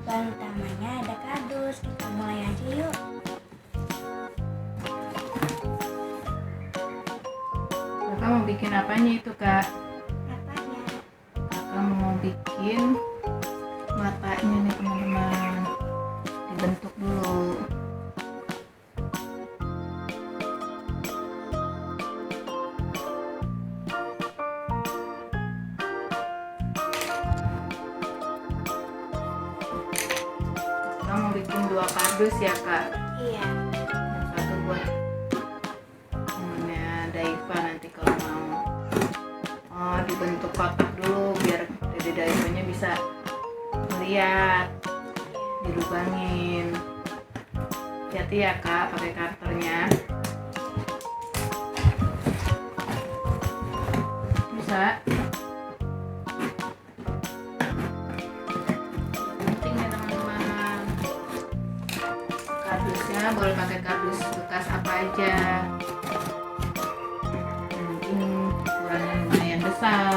Lubang utamanya ada kardus. Kita mulai aja yuk. Kakak mau bikin apanya itu, Kak? Apanya? Kakak mau bikin matanya nih, teman-teman. Dibentuk dulu. Kakak mau bikin 2 kardus ya, Kak? Iya. Yang satu buat temennya Daiva nanti kalau mau. Oh, dibentuk kotak dulu biar Dede Daivanya bisa melihat. Dilubangin. Hati-hati ya, Kak, pakai karternya. Bisa. Penting ya, teman-teman. Kardusnya boleh pakai kardus bekas apa aja. Mungkin ukurannya lumayan besar.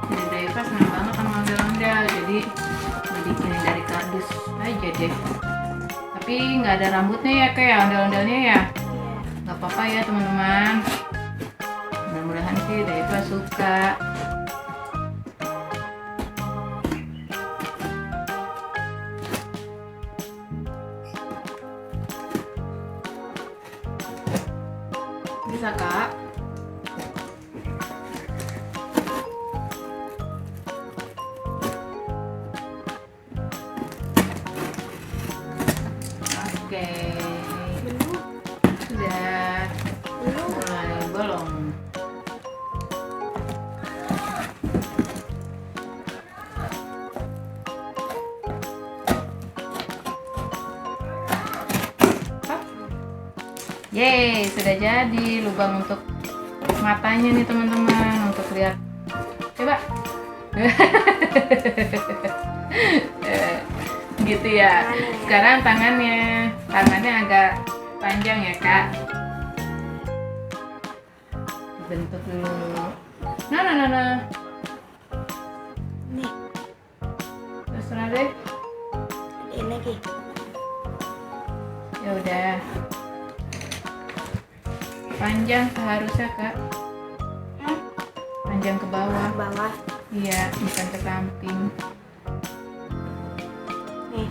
Jadi Daiva senang banget sama ondel-ondel, jadi dibikinin dari kardus aja deh. Tapi nggak ada rambutnya ya, kayak ondel-ondelnya ya. Iya. Nggak apa-apa ya, teman-teman. Mudah-mudahan sih Daiva suka. Bisa, Kak? Oke. Belum. Sudah Belum. mulai bolong. Hop. Yeay, sudah jadi lubang untuk matanya nih, teman-teman. Untuk lihat. Coba. Gitu ya. Sekarang tangannya agak panjang ya, Kak. Bentuk dulu. Nah. Nih, Terserah deh. ini lagi. Ya udah. Panjang seharusnya, Kak. Panjang ke bawah. Bawah. Iya, bukan ke samping. Nih.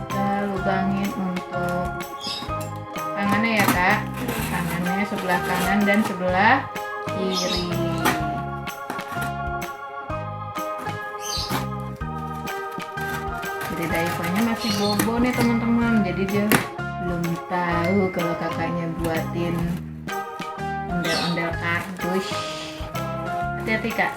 Kita lubangin untuk tangannya ya, Kak. Tangannya sebelah kanan dan sebelah kiri. Jadi Daivanya masih bobo nih, teman-teman. Jadi dia belum tahu kalau kakaknya buatin ondel-ondel kardus. Hati-hati, Kak.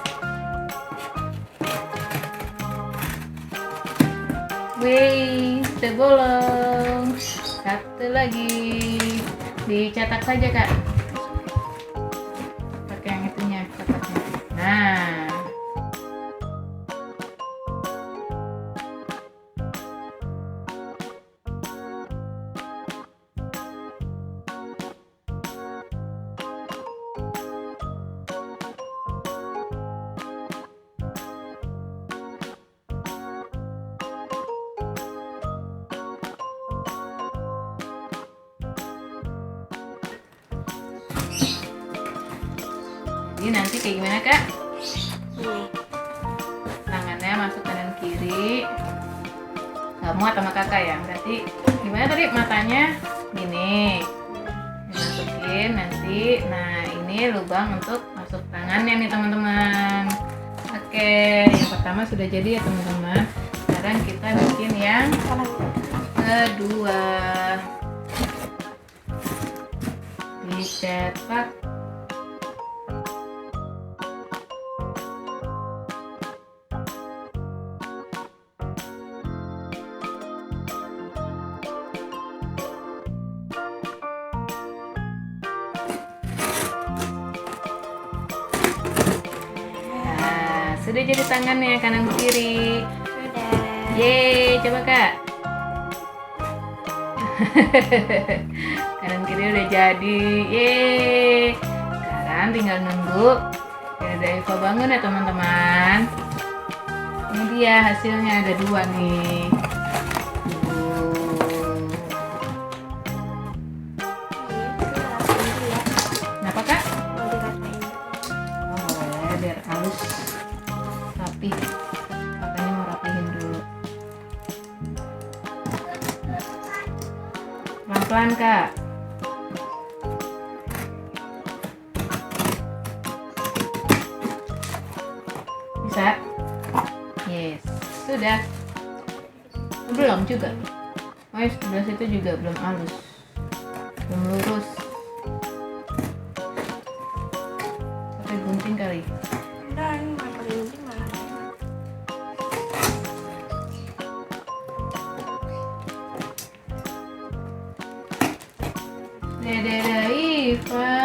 Wih, sudah bolong. Satu lagi. Dicetak saja, Kak. Pakai yang itunya, cetaknya. Nah. Ini nanti kayak gimana, Kak? Nih. Tangannya masuk kanan kiri. Gak muat sama kakak ya. Berarti gimana tadi matanya? Gini. Dimasukin nanti. Nah, ini lubang untuk masuk tangannya nih, teman-teman. Oke, yang pertama sudah jadi ya, teman-teman. Sekarang kita bikin yang kedua. Dicetak. sudah jadi tangannya kanan kiri. Sudah. Yeay, coba Kak. Kanan kiri udah jadi. Yeay. Sekarang tinggal nunggu Dede Eva bangun ya teman-teman. Ini dia hasilnya, ada 2 nih. Kenapa Kak? Mau dirasain. Oh boleh, biar halus rapi. Makanya mau rapihin dulu. Pelan-pelan Kak. Bisa? Yes, sudah. Belum juga. Oh ya, sebelah situ juga belum halus, belum lurus. Pakai gunting kali. Udah, ini nggak pakai gunting malah. Dede Daiva,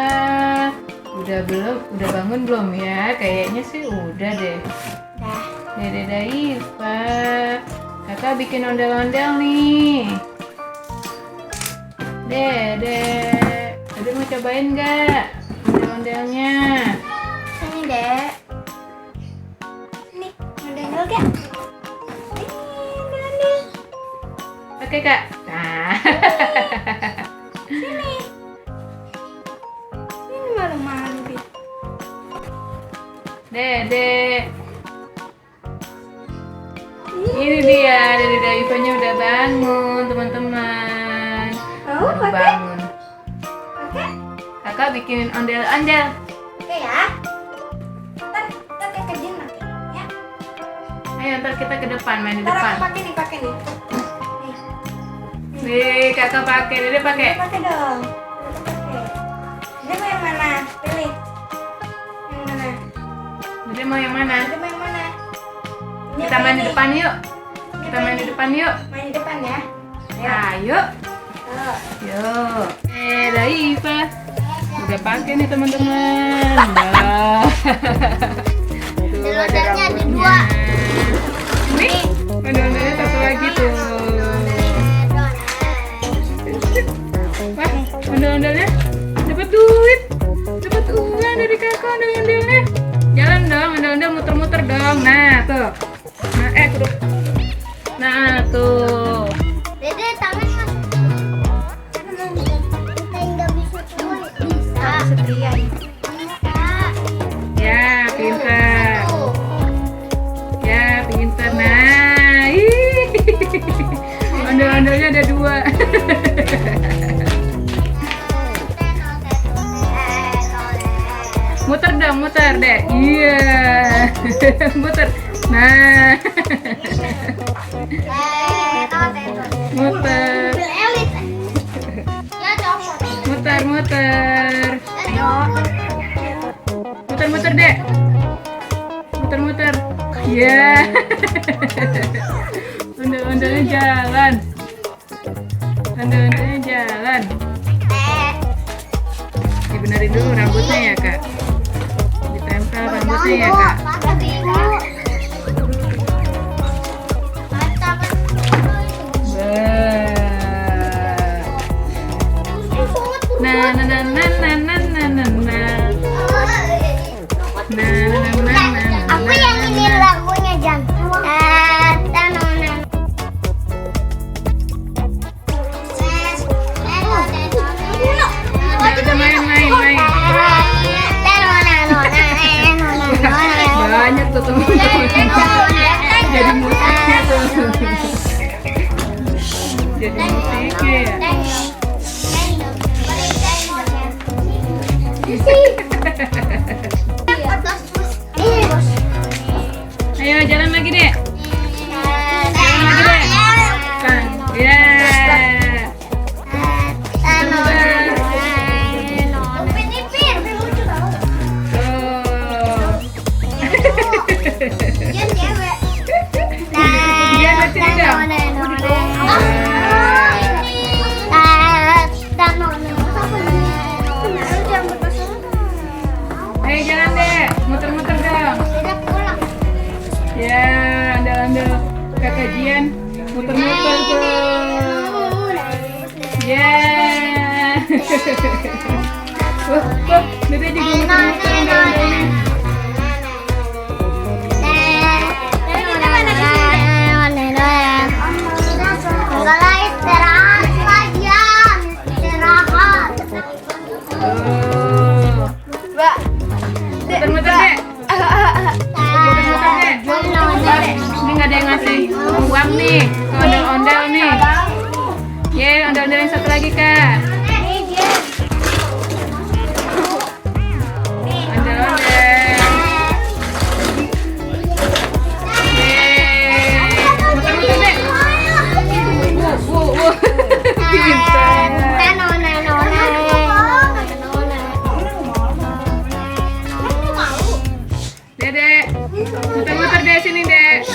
udah bangun belum ya? Kayaknya sih udah deh. Dah. Dede Daiva, kakak bikin ondel-ondel nih. Dede mau cobain nggak ondel-ondelnya? Sini dek. Sini, ngedengel gak? Ini, Oke kak. Nah. sini. Ini malu-malu gitu. Dede. Ini dia, Dede Daivanya udah bangun teman-teman. Mau Baru pakai? bangun. Pakai? Kakak bikinin ondel-ondel. Oke ya. Ntar kayak kerjaan pakai. Ya. Ayo ntar kita ke depan, main di Ntar depan. aku pakai nih. Nih. Nih kakak pakai, Dede pakai. Pakai dong. Pakai. Dia mau yang mana? Pilih. Yang mana? Dede mau yang mana? Dia mau yang mana? Ini Kita apa main di ini? depan yuk. Kita main di depan yuk. Main di depan ya. Ayo. Tuh. Yuk. Daiva. Udah pakai nih teman-teman. Nah. Tuh ada rambutnya. Nih, ondel-ondelnya satu lagi tuh. Wah, ondel-ondelnya dapat duit. Dapat uang dari kakak ondel-ondelnya. Jalan dong, ondel-ondel muter-muter dong. Nah, tuh. Nah, kudu. Nah, tuh. Dede tangan masuk. Kita nggak bisa turun. Bisa. Setia ya. Bisa. Ya, pintar. Ya, pintar. Nah, ih. Ondel-ondelnya ada 2. Muter dong, muter deh. Iya. Muter. Nah. Muter. Elit. Ya copot. Muter, muter. Ayo. Muter-muter, Dek. Muter-muter. Iya. Ondel-ondelnya jalan. Ondel-ondelnya jalan. Dibenerin dulu rambutnya ya, Kak. Ditempel rambutnya ya, Kak. Nah, nah, nah, nah, nah, nah, nah, nah, nah. Aku yang ini lagunya Jan. Udah main. Banyak tuh teman-teman. Jadi musiknya tuh. Jadi musiknya ya. Ayo jalan lagi deh. Kan, ya. Wah, Dede juga muter-muter ondel-ondelnya. Enggak lah, istirahat saja. Istirahat. Oh. Mbak. Muter-muter, Dek. Muter-muter, Dek. Ini nggak ada yang ngasih uang nih. Ke ondel-ondel nih. Ye, ondel-ondel yang satu lagi, Kak. Ondel-ondel. Yeay. Muter-muter, Dek. Wuh. Pintar. Dek, muter-muter deh sini, Dek.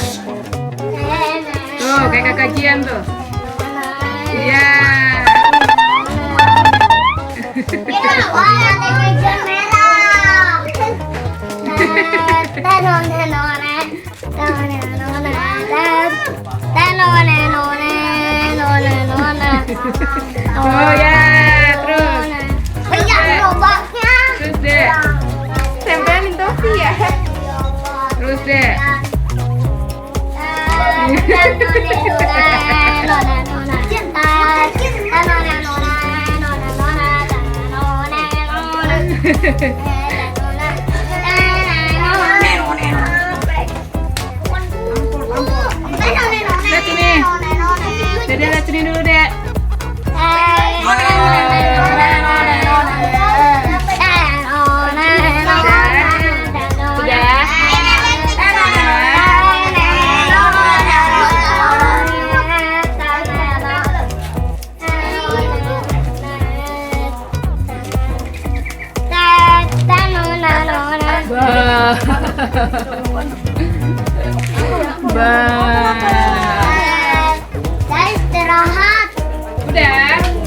Tuh, kayak kakak Jian tuh. Iya. Oh ya, terus. Terus, Dek. Tempelin topi ya. Terus, Dek. Lihat sini. Dede lihat sini dulu, Dek. Sudah. Istirahat. Udah.